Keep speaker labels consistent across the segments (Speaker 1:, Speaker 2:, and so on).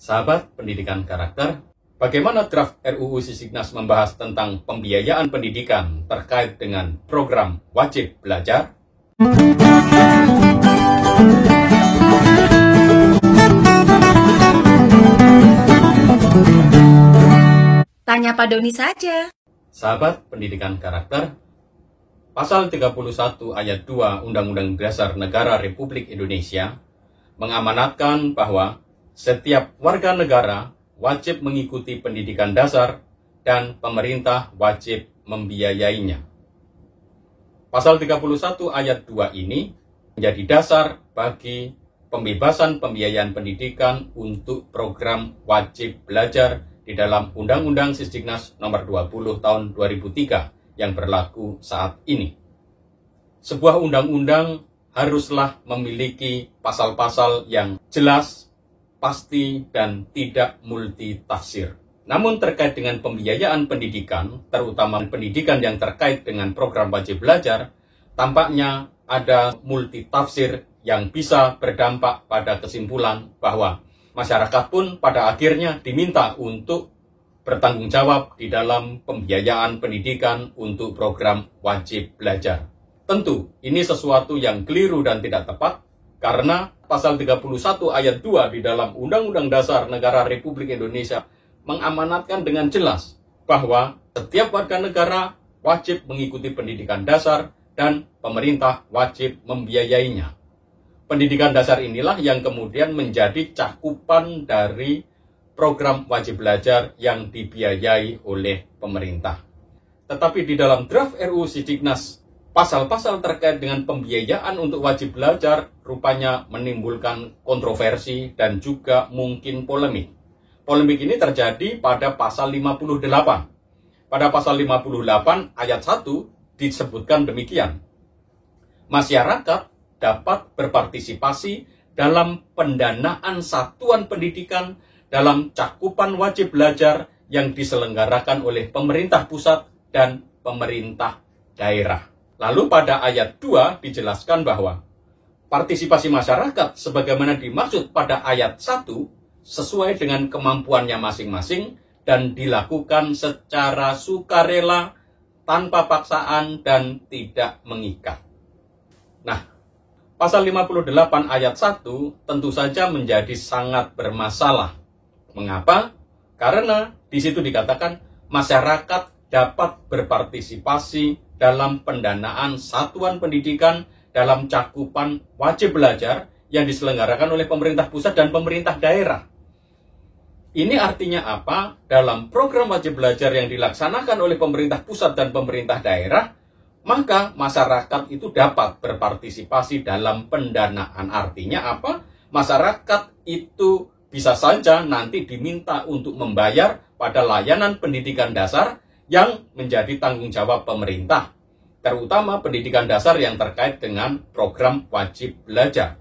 Speaker 1: Sahabat pendidikan karakter, bagaimana draft RUU Sisiknas membahas tentang pembiayaan pendidikan terkait dengan program wajib belajar?
Speaker 2: Tanya Pak Doni saja.
Speaker 1: Sahabat pendidikan karakter, Pasal 31 ayat 2 Undang-Undang Dasar Negara Republik Indonesia mengamanatkan bahwa setiap warga negara wajib mengikuti pendidikan dasar dan pemerintah wajib membiayainya. Pasal 31 ayat 2 ini menjadi dasar bagi pembebasan pembiayaan pendidikan untuk program wajib belajar di dalam Undang-Undang Sisiknas Nomor 20 Tahun 2003 yang berlaku saat ini. Sebuah undang-undang haruslah memiliki pasal-pasal yang jelas, pasti, dan tidak multitafsir. Namun terkait dengan pembiayaan pendidikan, terutama pendidikan yang terkait dengan program wajib belajar, tampaknya ada multitafsir yang bisa berdampak pada kesimpulan bahwa masyarakat pun pada akhirnya diminta untuk bertanggung jawab di dalam pembiayaan pendidikan untuk program wajib belajar. Tentu, ini sesuatu yang keliru dan tidak tepat, karena Pasal 31 ayat 2 di dalam Undang-Undang Dasar Negara Republik Indonesia mengamanatkan dengan jelas bahwa setiap warga negara wajib mengikuti pendidikan dasar dan pemerintah wajib membiayainya. Pendidikan dasar inilah yang kemudian menjadi cakupan dari program wajib belajar yang dibiayai oleh pemerintah. Tetapi di dalam draft RUU Sisiknas, pasal-pasal terkait dengan pembiayaan untuk wajib belajar rupanya menimbulkan kontroversi dan juga mungkin polemik. Polemik ini terjadi pada pasal 58. Pada pasal 58 ayat 1 disebutkan demikian. Masyarakat dapat berpartisipasi dalam pendanaan satuan pendidikan dalam cakupan wajib belajar yang diselenggarakan oleh pemerintah pusat dan pemerintah daerah. Lalu pada ayat 2 dijelaskan bahwa partisipasi masyarakat sebagaimana dimaksud pada ayat 1 sesuai dengan kemampuannya masing-masing dan dilakukan secara sukarela, tanpa paksaan dan tidak mengikat. Nah, pasal 58 ayat 1 tentu saja menjadi sangat bermasalah. Mengapa? Karena di situ dikatakan masyarakat dapat berpartisipasi dalam pendanaan satuan pendidikan dalam cakupan wajib belajar yang diselenggarakan oleh pemerintah pusat dan pemerintah daerah. Ini artinya apa? Dalam program wajib belajar yang dilaksanakan oleh pemerintah pusat dan pemerintah daerah, maka masyarakat itu dapat berpartisipasi dalam pendanaan. Artinya apa? Masyarakat itu bisa saja nanti diminta untuk membayar pada layanan pendidikan dasar yang menjadi tanggung jawab pemerintah, terutama pendidikan dasar yang terkait dengan program wajib belajar.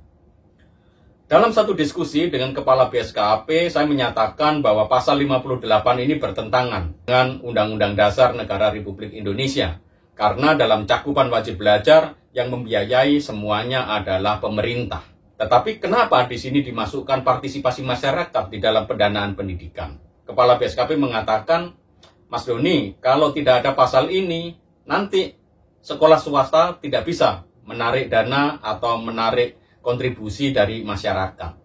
Speaker 1: Dalam satu diskusi dengan Kepala BSKAP, saya menyatakan bahwa pasal 58 ini bertentangan dengan Undang-Undang Dasar Negara Republik Indonesia, karena dalam cakupan wajib belajar yang membiayai semuanya adalah pemerintah. Tetapi kenapa di sini dimasukkan partisipasi masyarakat di dalam pendanaan pendidikan? Kepala BSKAP mengatakan, Mas Doni, kalau tidak ada pasal ini, nanti sekolah swasta tidak bisa menarik dana atau menarik kontribusi dari masyarakat.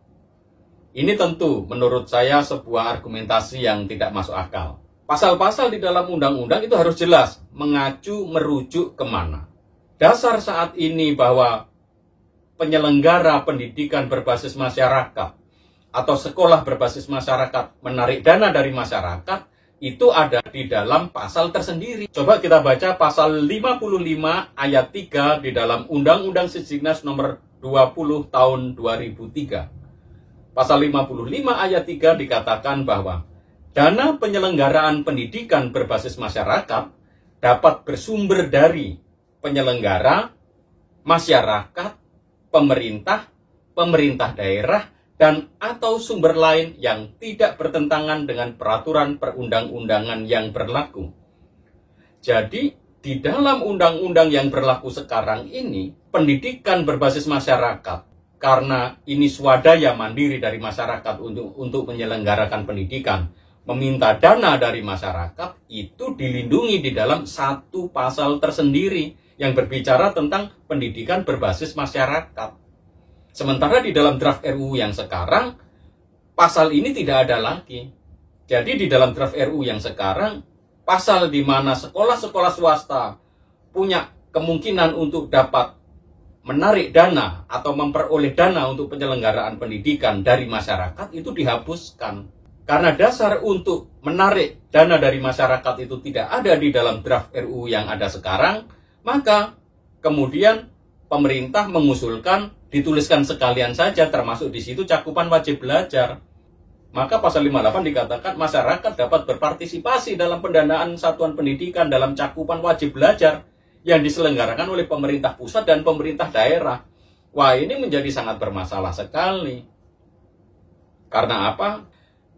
Speaker 1: Ini tentu menurut saya sebuah argumentasi yang tidak masuk akal. Pasal-pasal di dalam undang-undang itu harus jelas, mengacu, merujuk kemana. Dasar saat ini bahwa penyelenggara pendidikan berbasis masyarakat atau sekolah berbasis masyarakat menarik dana dari masyarakat, itu ada di dalam pasal tersendiri. Coba kita baca pasal 55 ayat 3 di dalam Undang-Undang Sisiknas Nomor 20 Tahun 2003. Pasal 55 ayat 3 dikatakan bahwa dana penyelenggaraan pendidikan berbasis masyarakat dapat bersumber dari penyelenggara, masyarakat, pemerintah, pemerintah daerah, dan atau sumber lain yang tidak bertentangan dengan peraturan perundang-undangan yang berlaku. Jadi, di dalam undang-undang yang berlaku sekarang ini, pendidikan berbasis masyarakat karena ini swadaya mandiri dari masyarakat untuk menyelenggarakan pendidikan, meminta dana dari masyarakat, itu dilindungi di dalam satu pasal tersendiri yang berbicara tentang pendidikan berbasis masyarakat. Sementara di dalam draft RUU yang sekarang, pasal ini tidak ada lagi. Jadi di dalam draft RUU yang sekarang, pasal di mana sekolah-sekolah swasta punya kemungkinan untuk dapat menarik dana atau memperoleh dana untuk penyelenggaraan pendidikan dari masyarakat itu dihapuskan. Karena dasar untuk menarik dana dari masyarakat itu tidak ada di dalam draft RUU yang ada sekarang, maka kemudian pemerintah mengusulkan dituliskan sekalian saja, termasuk di situ cakupan wajib belajar. Maka pasal 58 dikatakan masyarakat dapat berpartisipasi dalam pendanaan satuan pendidikan dalam cakupan wajib belajar yang diselenggarakan oleh pemerintah pusat dan pemerintah daerah. Wah, ini menjadi sangat bermasalah sekali. Karena apa?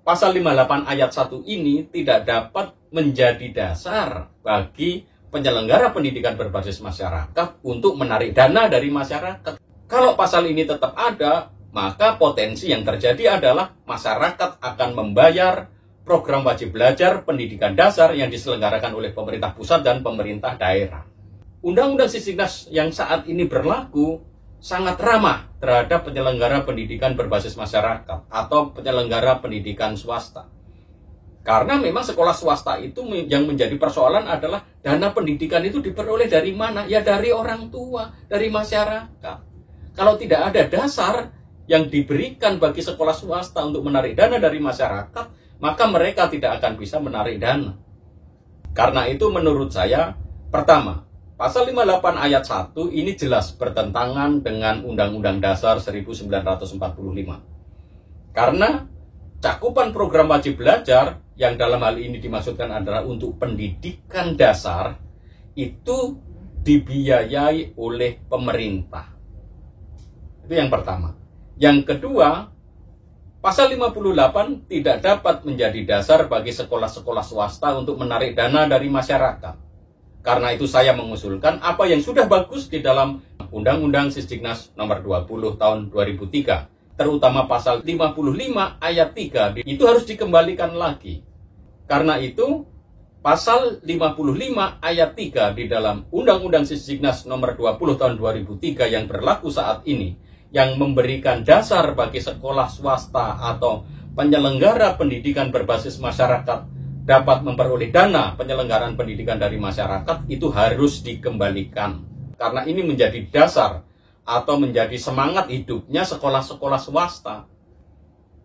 Speaker 1: Pasal 58 ayat 1 ini tidak dapat menjadi dasar bagi penyelenggara pendidikan berbasis masyarakat untuk menarik dana dari masyarakat. Kalau pasal ini tetap ada, maka potensi yang terjadi adalah masyarakat akan membayar program wajib belajar pendidikan dasar yang diselenggarakan oleh pemerintah pusat dan pemerintah daerah. Undang-undang Sisdiknas yang saat ini berlaku sangat ramah terhadap penyelenggara pendidikan berbasis masyarakat atau penyelenggara pendidikan swasta. Karena memang sekolah swasta itu yang menjadi persoalan adalah dana pendidikan itu diperoleh dari mana? Ya dari orang tua, dari masyarakat. Kalau tidak ada dasar yang diberikan bagi sekolah swasta untuk menarik dana dari masyarakat, maka mereka tidak akan bisa menarik dana. Karena itu menurut saya, pertama, Pasal 58 ayat 1 ini jelas bertentangan dengan Undang-Undang Dasar 1945. Karena cakupan program wajib belajar yang dalam hal ini dimaksudkan adalah untuk pendidikan dasar itu dibiayai oleh pemerintah. Itu yang pertama. Yang kedua, Pasal 58 tidak dapat menjadi dasar bagi sekolah-sekolah swasta untuk menarik dana dari masyarakat. Karena itu saya mengusulkan apa yang sudah bagus di dalam Undang-Undang Sisdiknas nomor 20 tahun 2003, terutama pasal 55 ayat 3, itu harus dikembalikan lagi. Karena itu, pasal 55 ayat 3 di dalam Undang-Undang Sisdiknas nomor 20 tahun 2003 yang berlaku saat ini, yang memberikan dasar bagi sekolah swasta atau penyelenggara pendidikan berbasis masyarakat dapat memperoleh dana penyelenggaraan pendidikan dari masyarakat, itu harus dikembalikan. Karena ini menjadi dasar atau menjadi semangat hidupnya sekolah-sekolah swasta.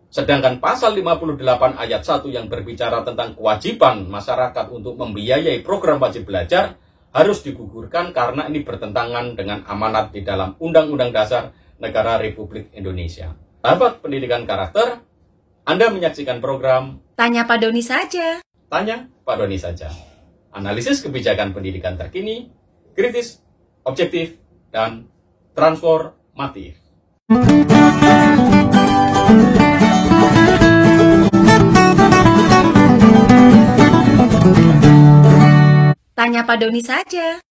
Speaker 1: Sedangkan pasal 58 ayat 1 yang berbicara tentang kewajiban masyarakat untuk membiayai program wajib belajar harus digugurkan karena ini bertentangan dengan amanat di dalam Undang-Undang Dasar Negara Republik Indonesia. Sahabat pendidikan karakter, Anda menyaksikan program
Speaker 2: Tanya Pak Doni saja.
Speaker 1: Tanya Pak Doni saja. Analisis kebijakan pendidikan terkini, kritis, objektif, dan transformatif.
Speaker 2: Tanya Pak Doni saja.